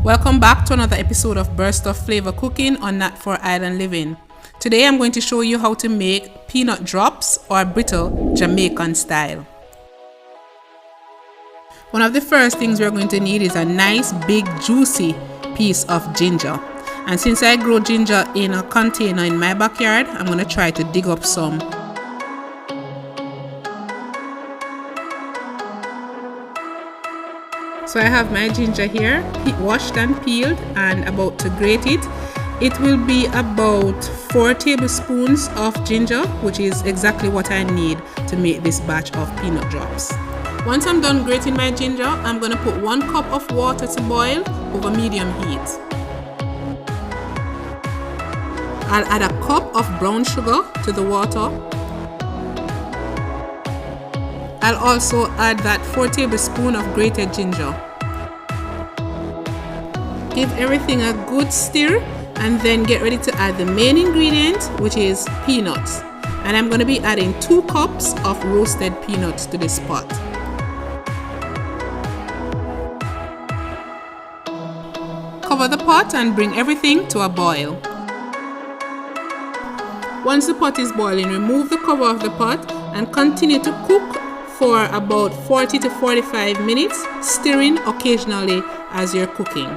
Welcome back to another episode of Burst of Flavor Cooking on Nat for Island Living. Today I'm going to show you how to make peanut drops or brittle Jamaican style. One of the first things we're going to need is a nice big juicy piece of ginger. And since I grow ginger in a container in my backyard, I'm going to try to dig up some. So I have my ginger here, washed and peeled and about to grate it. It will be about 4 tablespoons of ginger, which is exactly what I need to make this batch of peanut drops. Once I'm done grating my ginger, I'm going to put 1 cup of water to boil over medium heat. I'll add a cup of brown sugar to the water. I'll also add that 4 tablespoons of grated ginger. Give everything a good stir and then get ready to add the main ingredient, which is peanuts. And I'm going to be adding 2 cups of roasted peanuts to this pot. Cover the pot and bring everything to a boil. Once the pot is boiling, remove the cover of the pot and continue to cook for about 40 to 45 minutes, stirring occasionally as you're cooking.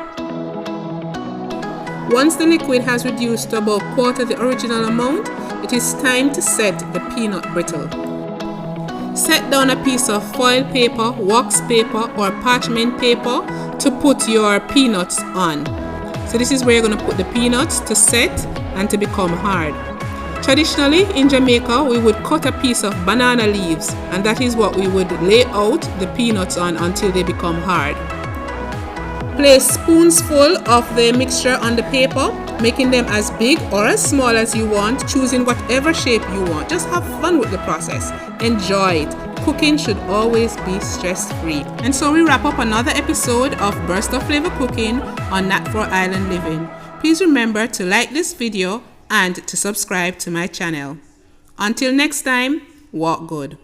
Once the liquid has reduced to about quarter the original amount, it is time to set the peanut brittle. Set down a piece of foil paper, wax paper or parchment paper to put your peanuts on. So this is where you're going to put the peanuts to set and to become hard. Traditionally in Jamaica, we would cut a piece of banana leaves and that is what we would lay out the peanuts on until they become hard. Place spoonsful of the mixture on the paper, making them as big or as small as you want, choosing whatever shape you want. Just have fun with the process. Enjoy it. Cooking should always be stress-free. And so we wrap up another episode of Burst of Flavor Cooking on Nat for Island Living. Please remember to like this video and to subscribe to my channel. Until next time, walk good.